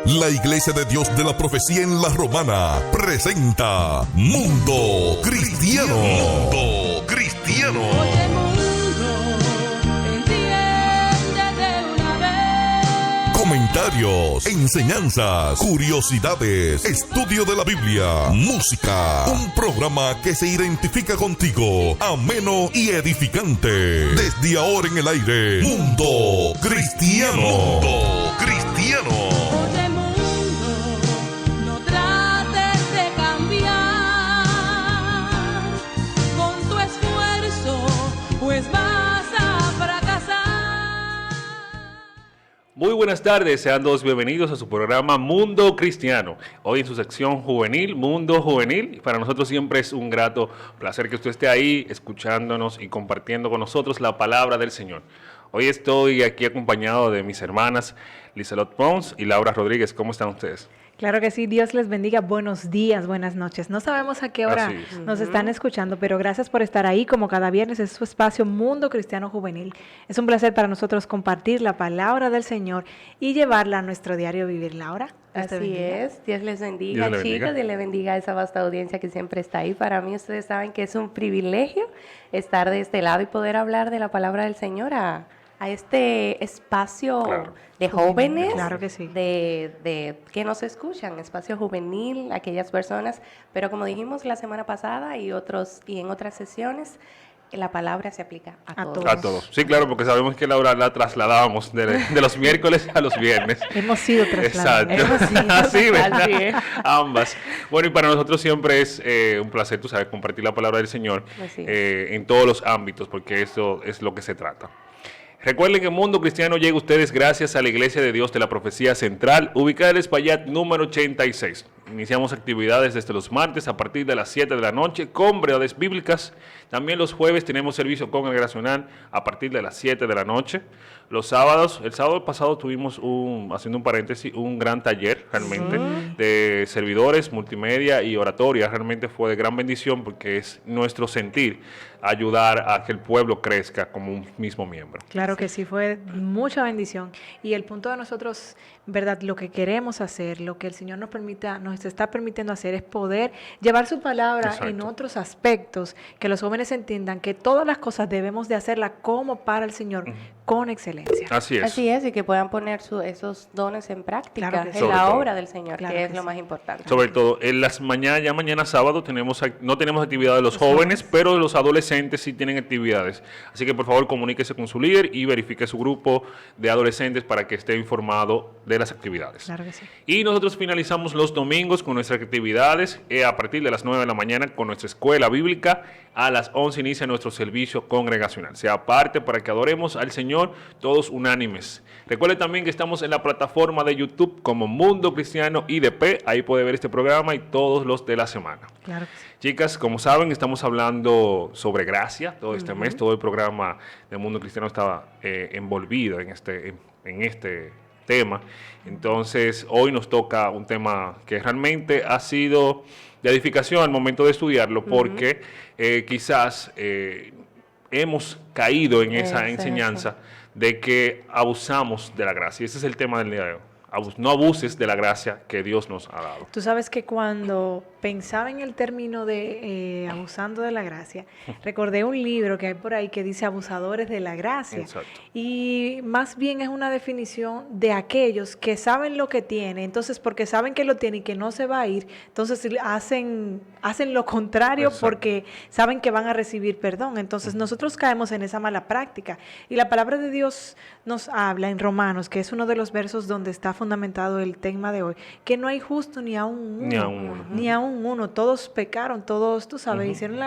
La Iglesia de Dios de la Profecía en La Romana presenta Mundo Cristiano. Mundo Cristiano. Oye, mundo, entiende de una vez. Comentarios, enseñanzas, curiosidades, estudio de la Biblia, música. Un programa que se identifica contigo, ameno y edificante. Desde ahora en el aire, Mundo Cristiano. Mundo Cristiano. Oye, mundo, no trates de cambiar con tu esfuerzo, pues vas a fracasar. Muy buenas tardes, sean todos bienvenidos a su programa Mundo Cristiano. Hoy en su sección juvenil, Mundo Juvenil. Y para nosotros siempre es un grato placer que usted esté ahí escuchándonos y compartiendo con nosotros la palabra del Señor. Hoy estoy aquí acompañado de mis hermanas Lizelot Pons y Laura Rodríguez. ¿Cómo están ustedes? Claro que sí, Dios les bendiga, buenos días, buenas noches. No sabemos a qué hora Así es. nos están escuchando, pero gracias por estar ahí como cada viernes. Es su espacio Mundo Cristiano Juvenil. Es un placer para nosotros compartir la palabra del Señor y llevarla a nuestro diario vivir. Laura, Dios te Así bendiga. es, Dios les bendiga, Dios le bendiga. chicos, Dios les bendiga a esa vasta audiencia que siempre está ahí. Para mí, ustedes saben que es un privilegio estar de este lado y poder hablar de la palabra del Señor a este espacio Claro. de jóvenes, Claro que sí. de que nos escuchan, espacio juvenil, aquellas personas, pero como dijimos la semana pasada y en otras sesiones, la palabra se aplica a A todos. todos. A todos. Sí, claro, porque sabemos que Laura la trasladábamos de los miércoles a los viernes. Hemos sido trasladados. Exacto. Así, ¿verdad? Así es. Ambas. Bueno, y para nosotros siempre es un placer, tú sabes, compartir la palabra del Señor Así es. en todos los ámbitos, porque eso es lo que se trata. Recuerden que Mundo Cristiano llega a ustedes gracias a la Iglesia de Dios de la Profecía Central, ubicada en el Espaillat número 86. Iniciamos actividades desde los martes a partir de las 7 de la noche con brevedades bíblicas. También los jueves tenemos servicio congregacional a partir de las 7 de la noche. Los sábados, el sábado pasado tuvimos haciendo un paréntesis, un gran taller realmente de servidores, multimedia y oratoria. Realmente fue de gran bendición porque es nuestro sentir ayudar a que el pueblo crezca como un mismo miembro. Claro que sí, fue mucha bendición. Y el punto de nosotros, ¿verdad? Lo que queremos hacer, lo que el Señor nos está permitiendo hacer es poder llevar su palabra Exacto. en otros aspectos, que los jóvenes entiendan que todas las cosas debemos de hacerlas como para el Señor, con excelencia. Así es. Así es, y que puedan poner esos dones en práctica Claro que sí. en la Sobre todo. obra del Señor, Claro que que es lo sí. más importante. Sobre todo, en las ya mañana sábado no tenemos actividad de los jóvenes, pero los adolescentes sí tienen actividades. Así que por favor comuníquese con su líder y verifique su grupo de adolescentes para que esté informado de las actividades. Claro que sí. Y nosotros finalizamos los domingos con nuestras actividades a partir de las 9 de la mañana con nuestra escuela bíblica. A las 11 inicia nuestro servicio congregacional. Sea parte para que adoremos al Señor todos unánimes. Recuerde también que estamos en la plataforma de YouTube como Mundo Cristiano IDP. Ahí puede ver este programa y todos los de la semana. Claro que sí. Chicas, como saben, estamos hablando sobre gracia todo este mes. Todo el programa de Mundo Cristiano estaba envolvido en este tema. Entonces, hoy nos toca un tema que realmente ha sido de edificación al momento de estudiarlo, porque quizás hemos caído en esa Eso, enseñanza de que abusamos de la gracia. Ese es el tema del día de hoy. No abuses de la gracia que Dios nos ha dado. Tú sabes que cuando pensaba en el término de abusando de la gracia, recordé un libro que hay por ahí que dice abusadores de la gracia. Exacto. Y más bien es una definición de aquellos que saben lo que tienen, entonces porque saben que lo tienen y que no se va a ir, entonces hacen lo contrario. Exacto. Porque saben que van a recibir perdón. Entonces nosotros caemos en esa mala práctica. Y la palabra de Dios nos habla en Romanos, que es uno de los versos donde está fundamentado el tema de hoy, que no hay justo ni aún uno. Ni aún uno. Ni aún uno. Todos pecaron, todos, tú sabes, hicieron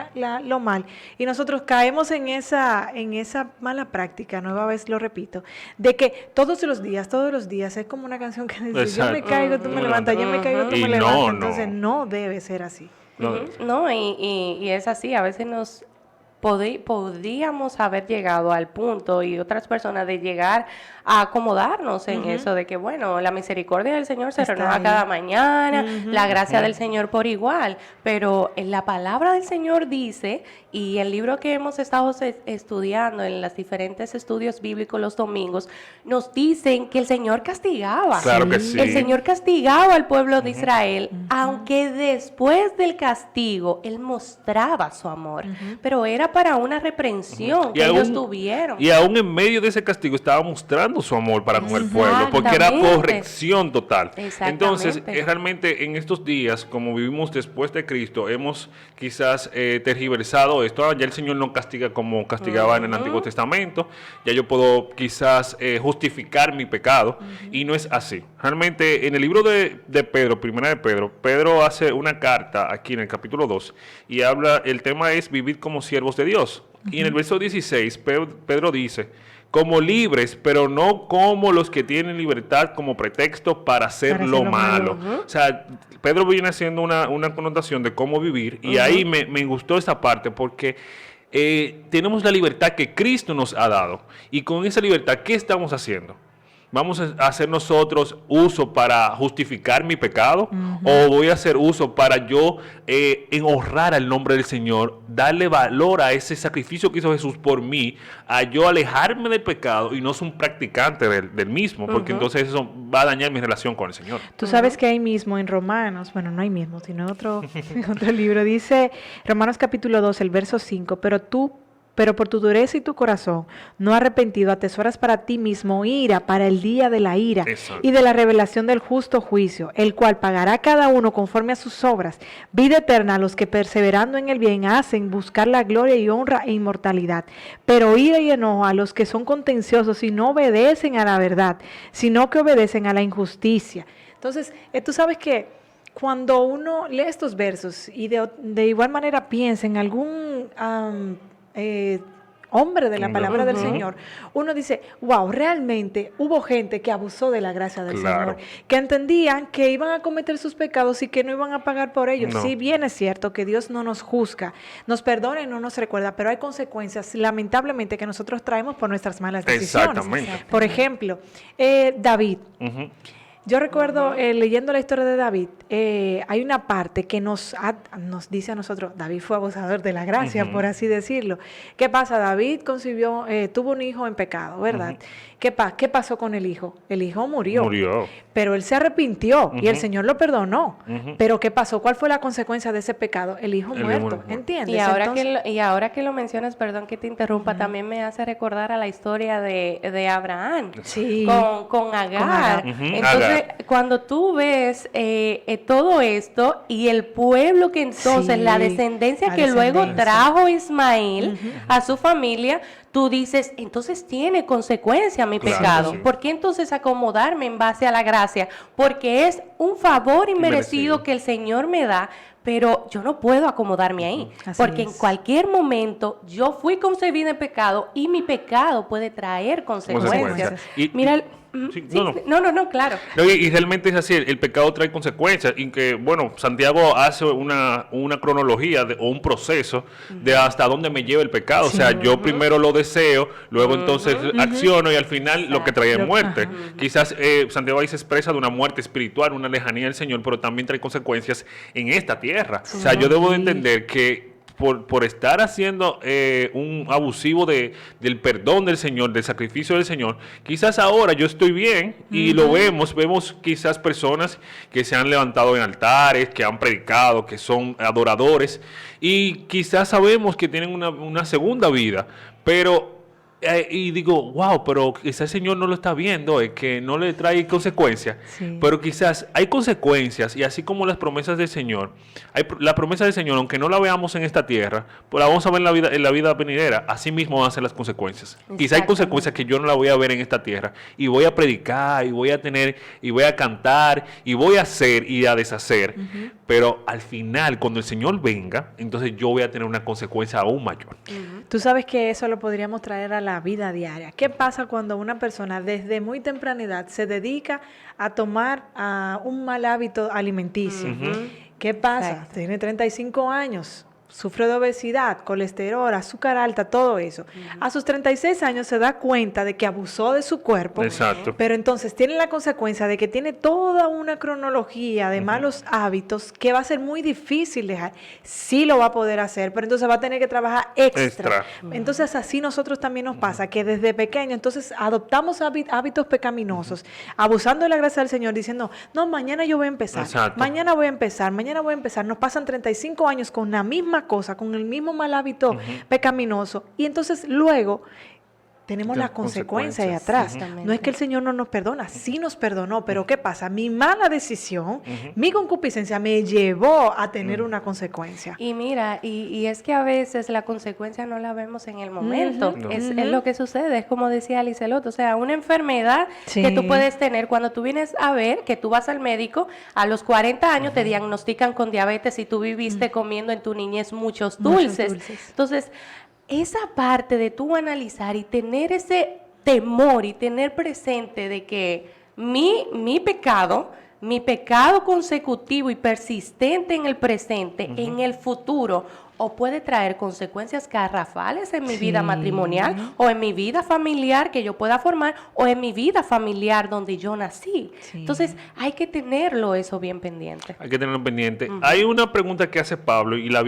lo mal. Y nosotros caemos en esa mala práctica, nueva vez lo repito, de que todos los días, es como una canción que dice, yo me Exacto. caigo, tú me levantas, yo me caigo, tú Y me no, levantas. no. Entonces no debe ser así. No, No, y es así, a veces nos podríamos haber llegado al punto y otras personas de llegar a acomodarnos en eso de que, bueno, la misericordia del Señor se Está renueva ahí. cada mañana, la gracia del Señor por igual, pero en la palabra del Señor dice, y el libro que hemos estado estudiando en los diferentes estudios bíblicos los domingos, nos dicen que el Señor castigaba. Claro que sí. El Señor castigaba al pueblo de Israel, aunque después del castigo Él mostraba su amor, pero era para una reprensión que ellos tuvieron. Y aún en medio de ese castigo estaba mostrando su amor para con el pueblo, porque era Exactamente. corrección total. Entonces, Exactamente. Realmente en estos días, como vivimos después de Cristo, hemos quizás tergiversado esto. Ya el Señor no castiga como castigaba en el Antiguo Testamento. Ya yo puedo quizás justificar mi pecado, y no es así. Realmente en el libro de Pedro, primera de Pedro, Pedro hace una carta aquí en el capítulo 2 y habla, el tema es vivir como siervos de Dios. Y en el verso 16, Pedro dice, como libres, pero no como los que tienen libertad como pretexto para hacer lo malo. O sea, Pedro viene haciendo una connotación de cómo vivir, y ahí me gustó esa parte, porque tenemos la libertad que Cristo nos ha dado, y con esa libertad, ¿qué estamos haciendo? ¿Vamos a hacer nosotros uso para justificar mi pecado? ¿O voy a hacer uso para yo honrar al nombre del Señor, darle valor a ese sacrificio que hizo Jesús por mí, a yo alejarme del pecado y no ser un practicante del mismo? Porque entonces eso va a dañar mi relación con el Señor. Tú sabes que ahí mismo en Romanos, bueno, no ahí mismo, sino en otro libro, dice Romanos capítulo 2, el verso 5, pero por tu dureza y tu corazón no arrepentido atesoras para ti mismo ira para el día de la ira Exacto. y de la revelación del justo juicio, el cual pagará a cada uno conforme a sus obras, vida eterna a los que perseverando en el bien hacen buscar la gloria y honra e inmortalidad, pero ira y enojo a los que son contenciosos y no obedecen a la verdad, sino que obedecen a la injusticia. Entonces, tú sabes que cuando uno lee estos versos y de igual manera piensa en algún hombre de la palabra del Señor, uno dice, wow, realmente hubo gente que abusó de la gracia del Claro. Señor, que entendían que iban a cometer sus pecados y que no iban a pagar por ellos. No. Si bien es cierto que Dios no nos juzga, nos perdona y no nos recuerda, pero hay consecuencias, lamentablemente, que nosotros traemos por nuestras malas decisiones. Exactamente. Por ejemplo, David. Ujú. Yo recuerdo, leyendo la historia de David, hay una parte que nos dice a nosotros, David fue abusador de la gracia, por así decirlo. ¿Qué pasa? David tuvo un hijo en pecado, ¿verdad? ¿Qué pasó con el hijo? El hijo murió. Murió. Pero él se arrepintió y el Señor lo perdonó. Pero ¿qué pasó? ¿Cuál fue la consecuencia de ese pecado? El hijo El hijo muerto, muerto. ¿entiendes? Y ahora, Entonces, y ahora que lo mencionas, perdón que te interrumpa, también me hace recordar a la historia de Abraham sí. con Agar. Agar. Entonces, Agar. cuando tú ves todo esto y el pueblo que entonces, Sí, la descendencia la que luego descendencia. trajo Ismael a su familia, tú dices, entonces tiene consecuencia mi Claro, pecado. sí. ¿Por qué entonces acomodarme en base a la gracia? Porque es un favor inmerecido Inmerecido. que el Señor me da, pero yo no puedo acomodarme ahí. Así Porque es. en cualquier momento yo fui concebida en pecado y mi pecado puede traer consecuencias. Consecuencias. Y- Mira, Sí, sí, no. no, claro. No, y realmente es así, el pecado trae consecuencias, y que, bueno, Santiago hace una cronología o un proceso de hasta dónde me lleva el pecado. O sea, yo primero lo deseo, luego entonces acciono, y al final lo que trae es muerte. Quizás Santiago ahí se expresa de una muerte espiritual, una lejanía del Señor, pero también trae consecuencias en esta tierra. O sea, yo debo de entender que por estar haciendo un abusivo del perdón del Señor, del sacrificio del Señor, quizás ahora yo estoy bien y lo vemos quizás personas que se han levantado en altares, que han predicado, que son adoradores, y quizás sabemos que tienen una segunda vida, pero y digo, wow, pero quizás el Señor no lo está viendo, es que no le trae consecuencias, Sí. pero quizás hay consecuencias, y así como las promesas del Señor, la promesa del Señor, aunque no la veamos en esta tierra, pues la vamos a ver en la vida venidera, así mismo van a ser las consecuencias. Quizás hay Exactamente. consecuencias que yo no la voy a ver en esta tierra, y voy a predicar, y voy a tener, y voy a cantar, y voy a hacer y a deshacer, pero al final, cuando el Señor venga, entonces yo voy a tener una consecuencia aún mayor. Tú sabes que eso lo podríamos traer a la vida diaria. ¿Qué pasa cuando una persona desde muy temprana edad se dedica a tomar un mal hábito alimenticio? ¿Qué pasa? Exacto. Tiene 35 años. sufre de obesidad, colesterol, azúcar alta, todo eso. A sus 36 años se da cuenta de que abusó de su cuerpo, Exacto. pero entonces tiene la consecuencia de que tiene toda una cronología de malos hábitos que va a ser muy difícil dejar. Sí lo va a poder hacer, pero entonces va a tener que trabajar extra. Entonces así nosotros también nos pasa que desde pequeño entonces adoptamos hábitos pecaminosos, abusando de la gracia del Señor, diciendo, no, mañana yo voy a empezar, Exacto. mañana voy a empezar. Nos pasan 35 años con la misma cosa, con el mismo mal hábito pecaminoso, y entonces luego tenemos las consecuencias ahí atrás. Exactamente. No es que el Señor no nos perdona, sí nos perdonó, pero ¿qué pasa? Mi mala decisión, mi concupiscencia me llevó a tener una consecuencia. Y mira, y es que a veces la consecuencia no la vemos en el momento. No. Es lo que sucede, es como decía Lizelot, o sea, una enfermedad que tú puedes tener cuando tú vienes a ver que tú vas al médico, a los 40 años te diagnostican con diabetes y tú viviste comiendo en tu niñez muchos dulces. Entonces, esa parte de tú analizar y tener ese temor y tener presente de que mi pecado consecutivo y persistente en el presente, en el futuro, o puede traer consecuencias garrafales en mi vida matrimonial, o en mi vida familiar que yo pueda formar, o en mi vida familiar donde yo nací. Entonces, hay que tenerlo eso bien pendiente. Hay que tenerlo pendiente. Hay una pregunta que hace Pablo y él la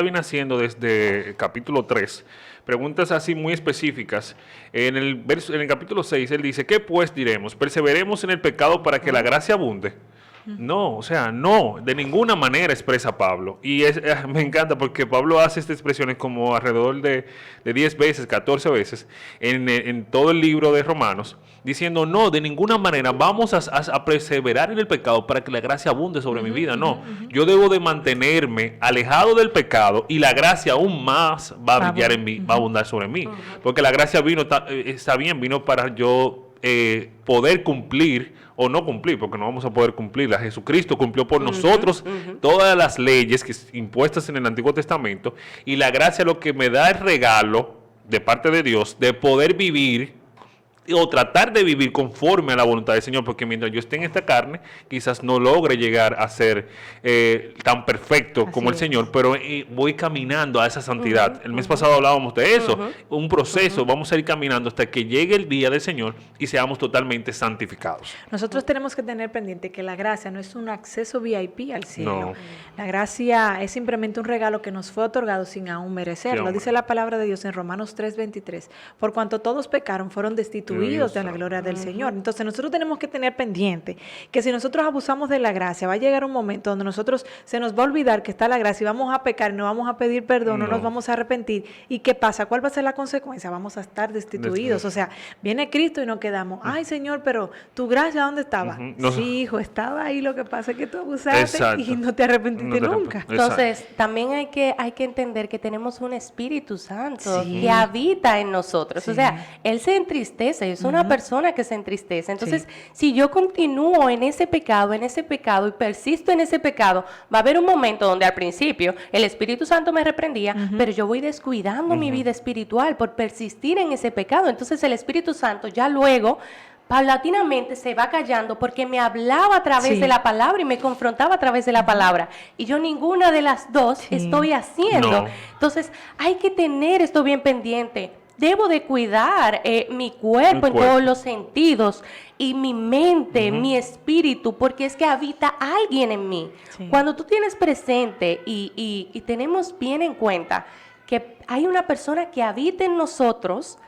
viene haciendo desde el capítulo 3. Preguntas así muy específicas. En el capítulo 6 él dice, ¿qué pues diremos? ¿Perseveremos en el pecado para que la gracia abunde? No, o sea, no, de ninguna manera expresa Pablo. Y me encanta porque Pablo hace estas expresiones como alrededor de 10 veces, 14 veces en todo el libro de Romanos, diciendo, no, de ninguna manera vamos a perseverar en el pecado para que la gracia abunde sobre mi vida. No, yo debo de mantenerme alejado del pecado y la gracia aún más va a brillar en mí, va a abundar sobre mí. Porque la gracia vino para yo poder cumplir o no cumplir, porque no vamos a poder cumplirla. Jesucristo cumplió por nosotros todas las leyes impuestas en el Antiguo Testamento, y la gracia lo que me da el regalo de parte de Dios de poder vivir o tratar de vivir conforme a la voluntad del Señor, porque mientras yo esté en esta carne, quizás no logre llegar a ser tan perfecto como el Señor, pero voy caminando a esa santidad. El mes pasado hablábamos de eso, un proceso, vamos a ir caminando hasta que llegue el día del Señor y seamos totalmente santificados. Nosotros tenemos que tener pendiente que la gracia no es un acceso VIP al cielo. No. La gracia es simplemente un regalo que nos fue otorgado sin aún merecerlo. Sí, dice la palabra de Dios en Romanos 3:23. Por cuanto todos pecaron, fueron destituidos de la gloria del Señor. Entonces nosotros tenemos que tener pendiente que si nosotros abusamos de la gracia, va a llegar un momento donde nosotros se nos va a olvidar que está la gracia y vamos a pecar, no vamos a pedir perdón, no nos vamos a arrepentir. ¿Y qué pasa? ¿Cuál va a ser la consecuencia? Vamos a estar destituidos. O sea, viene Cristo y nos quedamos, ay Señor, pero tu gracia, ¿dónde estaba? Sí, hijo, estaba ahí, lo que pasa es que tú abusaste y no te arrepentiste nunca. Entonces, también hay que entender que tenemos un Espíritu Santo que habita en nosotros. O sea, Él se entristece, es una persona que se entristece. Entonces, si yo continúo en ese pecado y persisto en ese pecado, va a haber un momento donde al principio el Espíritu Santo me reprendía, pero yo voy descuidando mi vida espiritual por persistir en ese pecado. Entonces, el Espíritu Santo ya luego paulatinamente se va callando porque me hablaba a través de la palabra y me confrontaba a través de la palabra. Y yo ninguna de las dos estoy haciendo. No. Entonces, hay que tener esto bien pendiente. Debo de cuidar mi cuerpo en todos los sentidos y mi mente, mi espíritu, porque es que habita alguien en mí. Cuando tú tienes presente y tenemos bien en cuenta que hay una persona que habita en nosotros,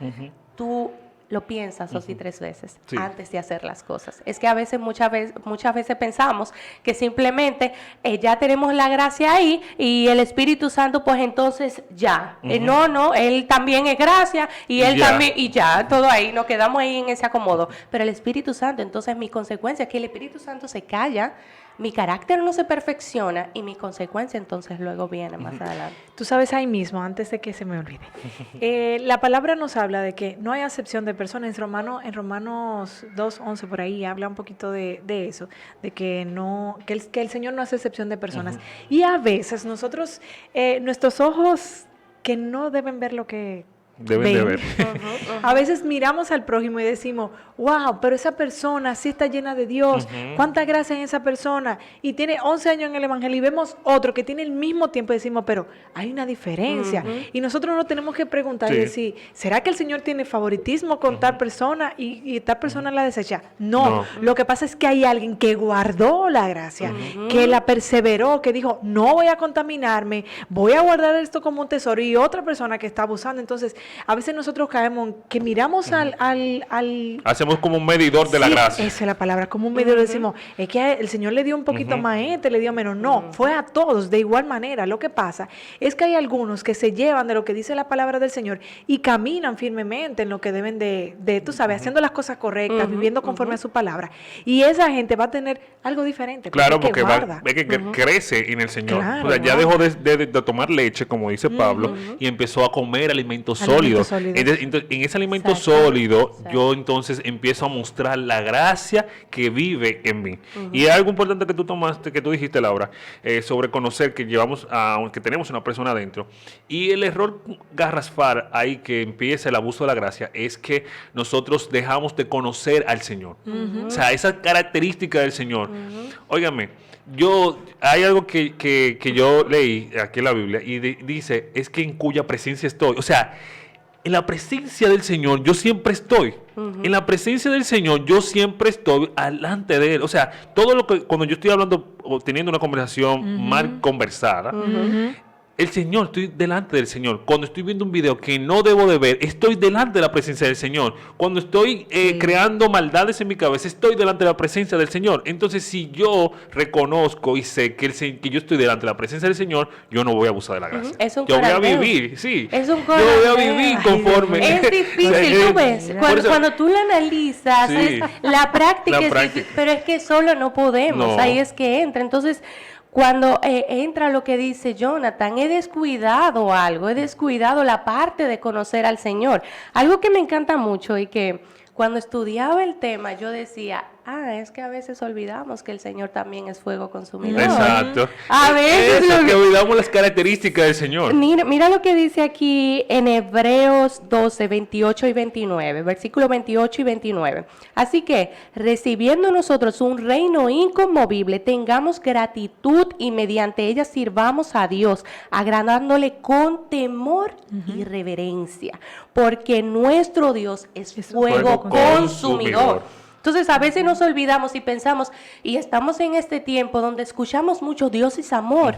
tú lo piensas 2 y 3 veces antes de hacer las cosas. Es que a veces, muchas veces pensamos que simplemente ya tenemos la gracia ahí y el Espíritu Santo, pues entonces ya. No, Él también es gracia y Él también, y ya, todo ahí, nos quedamos ahí en ese acomodo. Pero el Espíritu Santo, entonces mi consecuencia es que el Espíritu Santo se calla, mi carácter no se perfecciona y mi consecuencia entonces luego viene más adelante. Tú sabes ahí mismo, antes de que se me olvide, la palabra nos habla de que no hay acepción de personas. En Romanos 2:11 por ahí habla un poquito de eso, de que el Señor no hace excepción de personas. Y a veces nosotros, nuestros ojos que no deben ver lo que Deben de ven. ver. A veces miramos al prójimo y decimos, wow, pero esa persona sí está llena de Dios, cuánta gracia en esa persona, y tiene 11 años en el Evangelio, y vemos otro que tiene el mismo tiempo y decimos, pero hay una diferencia. Y nosotros nos tenemos que preguntar y Sí. decir, ¿será que el Señor tiene favoritismo con tal persona y tal persona la desecha? No, lo que pasa es que hay alguien que guardó la gracia, que la perseveró, que dijo, no voy a contaminarme, voy a guardar esto como un tesoro, y otra persona que está abusando. Entonces, a veces nosotros caemos en que miramos al Hacemos como un medidor de la sí, gracia. esa es la palabra, como un medio decimos, es que el Señor le dio un poquito más a este, le dio menos. No, fue a todos de igual manera. Lo que pasa es que hay algunos que se llevan de lo que dice la palabra del Señor y caminan firmemente en lo que deben de tú sabes, haciendo las cosas correctas, viviendo conforme a su palabra. Y esa gente va a tener algo diferente. Claro, es que porque guarda. ve que crece en el Señor. Claro, O sea, ya guarda. dejó de tomar leche, como dice Pablo, y empezó a comer alimentos Alimentos sólidos. sólidos. En ese alimento Exacto, sólido, exacto. yo entonces empiezo a mostrar la gracia que vive en mí. Y es algo importante que tú tomaste, que tú dijiste, Laura, sobre conocer que que tenemos una persona adentro. Y el error garrafal ahí que empieza el abuso de la gracia es que nosotros dejamos de conocer al Señor. O sea, esa característica del Señor. Óigame, hay algo que yo leí aquí en la Biblia y dice, es que en cuya presencia estoy. O sea, en la presencia del Señor yo siempre estoy. En la presencia del Señor yo siempre estoy delante de Él. O sea, todo lo que cuando yo estoy hablando o teniendo una conversación mal conversada, el Señor, estoy delante del Señor. Cuando estoy viendo un video que no debo de ver, estoy delante de la presencia del Señor. Cuando estoy creando maldades en mi cabeza, estoy delante de la presencia del Señor. Entonces, si yo reconozco y sé que yo estoy delante de la presencia del Señor, yo no voy a abusar de la gracia. Es un yo voy a corandeo. vivir, sí. Es un yo voy a corandeo. vivir Ay, conforme. Es difícil, tú ves, Por cuando, eso- cuando tú lo analizas, Sí. la práctica La es práctica. difícil, pero es que solo no podemos, No. ahí es que entra. Entonces, cuando entra lo que dice Jonathan, he descuidado algo, he descuidado la parte de conocer al Señor. Algo que me encanta mucho y que cuando estudiaba el tema yo decía, es que a veces olvidamos que el Señor también es fuego consumidor. Exacto. A veces Eso, lo que olvidamos las características del Señor. Mira lo que dice aquí en Hebreos 12, 28 y 29, versículo 28 y 29. Así que, recibiendo nosotros un reino inconmovible, tengamos gratitud y mediante ella sirvamos a Dios, agradándole con temor y reverencia, porque nuestro Dios es fuego consumidor. Entonces a veces nos olvidamos y pensamos, y estamos en este tiempo donde escuchamos mucho Dios es amor.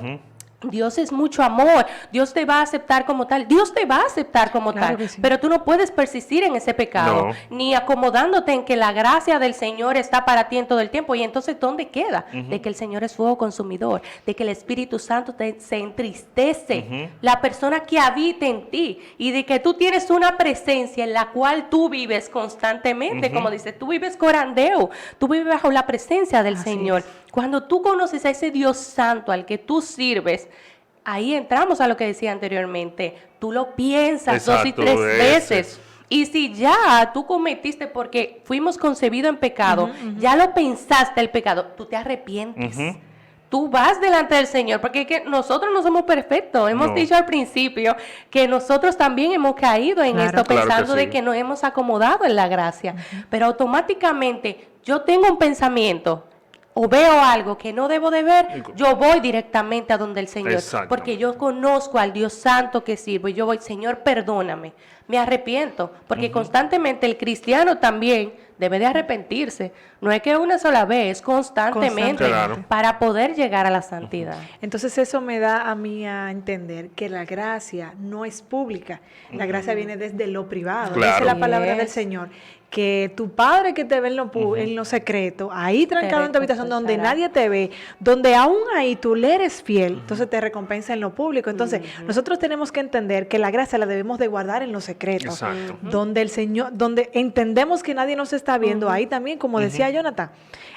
Dios es mucho amor, Dios te va a aceptar como tal, Dios te va a aceptar como Claro tal, que sí. pero tú no puedes persistir en ese pecado, No. ni acomodándote en que la gracia del Señor está para ti en todo el tiempo. Y entonces, ¿dónde queda? De que el Señor es fuego consumidor, de que el Espíritu Santo se entristece, la persona que habita en ti, y de que tú tienes una presencia en la cual tú vives constantemente, como dice, tú vives corandeo, tú vives bajo la presencia del Así Señor. es. Cuando tú conoces a ese Dios santo al que tú sirves, ahí entramos a lo que decía anteriormente. Tú lo piensas 2 y Exacto, 3 ese veces. Y si ya tú cometiste, porque fuimos concebidos en pecado, ya lo pensaste el pecado, tú te arrepientes. Tú vas delante del Señor, porque es que nosotros no somos perfectos. Hemos No. dicho al principio que nosotros también hemos caído en Claro. esto, Claro que pensando sí. de que nos hemos acomodado en la gracia. Pero automáticamente yo tengo un pensamiento o veo algo que no debo de ver, yo voy directamente a donde el Señor, Exactamente. porque yo conozco al Dios santo que sirvo, y yo voy, Señor, perdóname, me arrepiento, porque constantemente el cristiano también debe de arrepentirse, no es que una sola vez, constantemente, Claro. para poder llegar a la santidad. Entonces eso me da a mí a entender que la gracia no es pública, la gracia viene desde lo privado, Claro. dice la palabra del Yes. Señor, que tu Padre que te ve en lo secreto, ahí trancado en tu habitación donde recompensará. nadie te ve, donde aún ahí tú le eres fiel, entonces te recompensa en lo público. Entonces nosotros tenemos que entender que la gracia la debemos de guardar en lo secreto, Exacto. donde el Señor, donde entendemos que nadie nos está viendo, ahí también, como decía Jonathan,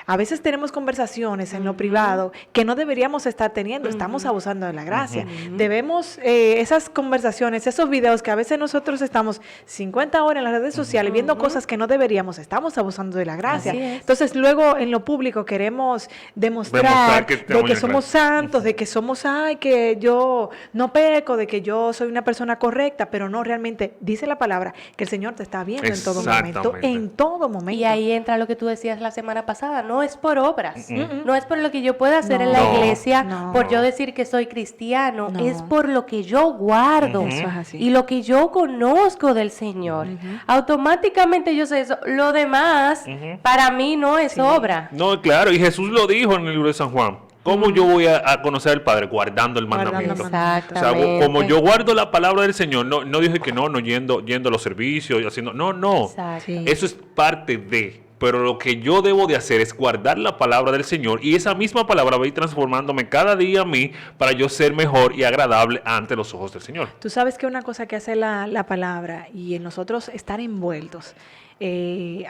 A veces tenemos conversaciones en lo privado que no deberíamos estar teniendo, estamos abusando de la gracia. Debemos, esas conversaciones, esos videos que a veces nosotros estamos 50 horas en las redes sociales viendo cosas que no deberíamos, estamos abusando de la gracia. Así es. Entonces luego en lo público queremos demostrar Demostrar que de estamos que en somos gracia. santos, de que somos, ay, que yo no peco, de que yo soy una persona correcta, pero no realmente, dice la palabra, que el Señor te está viendo en todo momento, Exactamente. en todo momento. Y ahí entra lo que tú decías la semana pasada, no es por obras, no es por lo que yo pueda hacer en la No. iglesia, No. por yo decir que soy cristiano, No. es por lo que yo guardo Eso es así. y lo que yo conozco del Señor. Automáticamente yo sé eso. Lo demás, para mí no es obra. No, claro, y Jesús lo dijo en el libro de San Juan. ¿Cómo yo voy a conocer al Padre? Guardando el Guardando mandamiento. el mandamiento. O sea, Exactamente. como yo guardo la palabra del Señor, no dije que no yendo a los servicios y haciendo. No. Exacto. Sí. Eso es parte de. Pero lo que yo debo de hacer es guardar la palabra del Señor y esa misma palabra va a ir transformándome cada día a mí para yo ser mejor y agradable ante los ojos del Señor. Tú sabes que una cosa que hace la palabra y en nosotros estar envueltos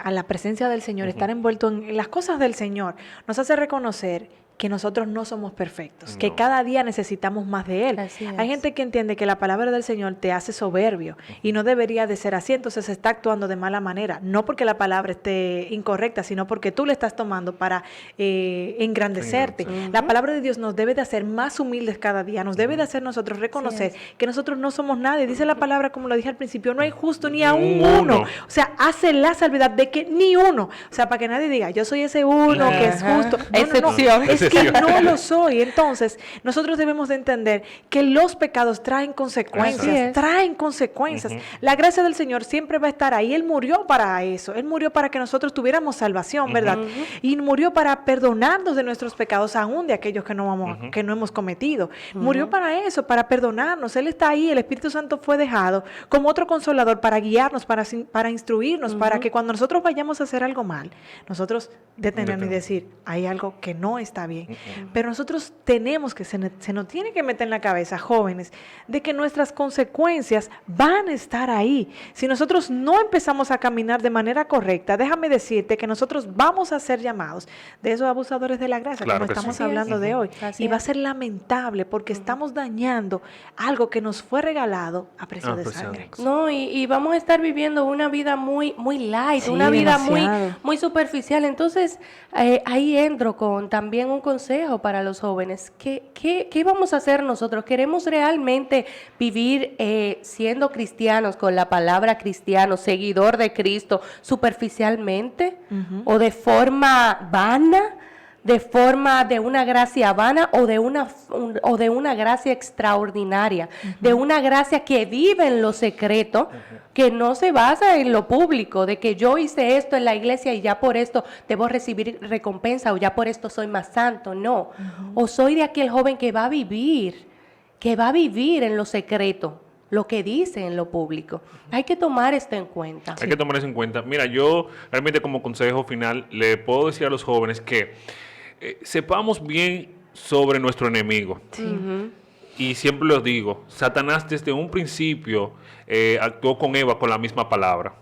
a la presencia del Señor, estar envueltos en las cosas del Señor, nos hace reconocer que nosotros no somos perfectos, que No. cada día necesitamos más de Él. Así Hay es. gente que entiende que la palabra del Señor te hace soberbio y no debería de ser así, entonces está actuando de mala manera, no porque la palabra esté incorrecta, sino porque tú le estás tomando para engrandecerte. La palabra de Dios nos debe de hacer más humildes cada día, nos debe de hacer nosotros reconocer que nosotros no somos nadie. Dice la palabra, como lo dije al principio, no hay justo ni aún Ni uno. uno. O sea, hace la salvedad de que ni uno. O sea, para que nadie diga, yo soy ese uno que es Ajá. justo. No, Excepción. es que Excepción. no lo soy. Entonces, nosotros debemos de entender que los pecados traen consecuencias. Así es. Traen consecuencias. La gracia del Señor siempre va a estar ahí. Él murió para eso. Él murió para que nosotros tuviéramos salvación, ¿verdad? Y murió para perdonarnos de nuestros pecados, aún de aquellos que que no hemos cometido. Murió para eso, para perdonarnos. Él está ahí. El Espíritu Santo fue dejado como otro consolador para guiarnos, para instruirnos, para que cuando nosotros vayamos a hacer algo mal, nosotros detenernos y decir, hay algo que no está bien. Pero nosotros tenemos que, se nos tiene que meter en la cabeza, jóvenes, de que nuestras consecuencias van a estar ahí. Si nosotros no empezamos a caminar de manera correcta, déjame decirte que nosotros vamos a ser llamados de esos abusadores de la gracia, Claro como que estamos sí. hablando de hoy. Así Y va a es. ser lamentable porque estamos dañando algo que nos fue regalado a precio de Apreciado. sangre. No, y vamos a estar viviendo una vida muy light, Sí, una vida demasiado. muy superficial. Entonces, ahí entro con también un consejo para los jóvenes. ¿Qué vamos a hacer nosotros? ¿Queremos realmente vivir siendo cristianos, con la palabra cristiano, seguidor de Cristo, superficialmente o de forma vana? ¿De forma de una gracia vana o de una gracia extraordinaria? De una gracia que vive en lo secreto, que no se basa en lo público, de que yo hice esto en la iglesia y ya por esto debo recibir recompensa o ya por esto soy más santo. No. O soy de aquel joven que va a vivir en lo secreto lo que dice en lo público. Hay que tomar esto en cuenta. Hay que tomar eso en cuenta. Mira, yo realmente como consejo final le puedo decir a los jóvenes que sepamos bien sobre nuestro enemigo. Y siempre los digo, Satanás desde un principio actuó con Eva con la misma palabra.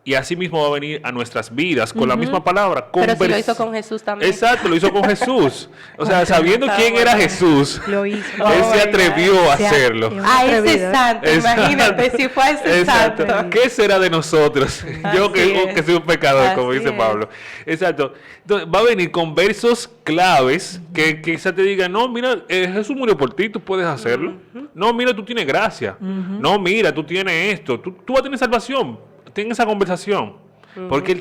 Y así mismo va a venir a nuestras vidas con la misma palabra. Pero si lo hizo con Jesús también. Exacto, lo hizo con Jesús. O sea, sabiendo quién era Jesús, Lo hizo. él se atrevió a Se ha- hacerlo. es un A ese atrevido, ¿eh? santo, Exacto. imagínate, si fue a ese Exacto. santo. ¿Qué será de nosotros? Yo Así que es. soy un pecador, como Así dice es. Pablo. Exacto. Entonces, va a venir con versos claves que quizás te digan, no, mira, Jesús murió por ti, tú puedes hacerlo. No, mira, tú tienes gracia. No, mira, tú tienes esto. Tú vas a tener salvación. Ten esa conversación. Porque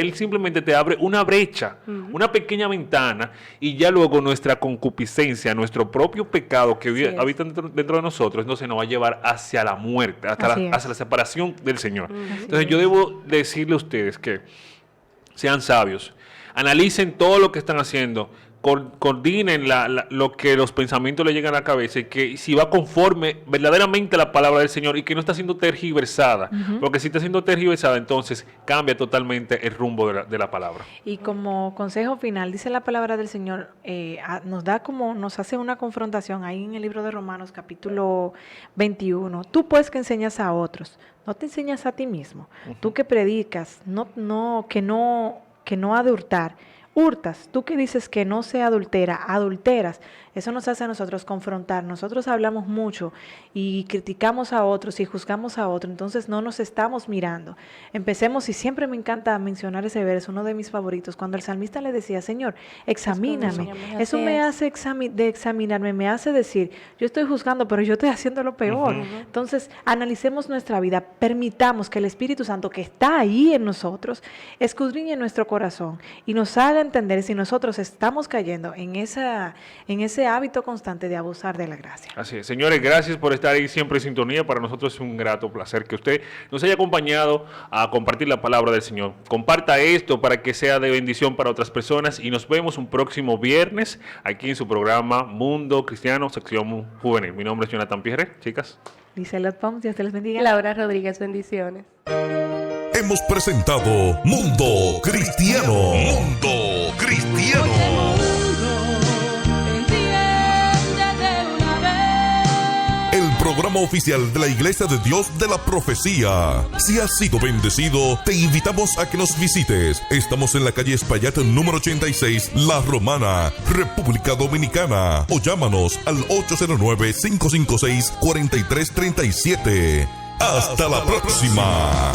él simplemente te abre una brecha, una pequeña ventana, y ya luego nuestra concupiscencia, nuestro propio pecado que Así es. habita dentro de nosotros, entonces nos va a llevar hacia la muerte, Así es. hacia la separación del Señor. Entonces yo debo decirle a ustedes que sean sabios, analicen todo lo que están haciendo, coordinen lo que los pensamientos le llegan a la cabeza y que si va conforme verdaderamente a la palabra del Señor y que no está siendo tergiversada, porque si está siendo tergiversada, entonces cambia totalmente el rumbo de la palabra. Y como consejo final, dice la palabra del Señor, nos hace una confrontación ahí en el libro de Romanos, capítulo 21. Tú pues que enseñas a otros, no te enseñas a ti mismo. Tú que predicas, que no ha de hurtar, hurtas, tú que dices que no se adultera, adulteras. Eso nos hace a nosotros confrontar. Nosotros hablamos mucho y criticamos a otros y juzgamos a otros, entonces no nos estamos mirando. Empecemos, y siempre me encanta mencionar ese verso, uno de mis favoritos, cuando el salmista le decía, Señor, examíname. Eso me hace examinarme, me hace decir, yo estoy juzgando, pero yo estoy haciendo lo peor. Entonces, analicemos nuestra vida, permitamos que el Espíritu Santo que está ahí en nosotros, escudriñe nuestro corazón y nos haga entender si nosotros estamos cayendo en ese hábito constante de abusar de la gracia. Así es. Señores, gracias por estar ahí siempre en sintonía. Para nosotros es un grato placer que usted nos haya acompañado a compartir la palabra del Señor. Comparta esto para que sea de bendición para otras personas y nos vemos un próximo viernes aquí en su programa Mundo Cristiano, sección juvenil. Mi nombre es Jonathan Pierre, chicas. Lizelot Pons, Dios te les bendiga. Laura Rodríguez, bendiciones. Hemos presentado Mundo Cristiano. Mundo Cristiano. El programa oficial de la Iglesia de Dios de la Profecía. Si has sido bendecido, te invitamos a que nos visites. Estamos en la calle Espaillat número 86, La Romana, República Dominicana. O llámanos al 809-556-4337. Hasta la próxima.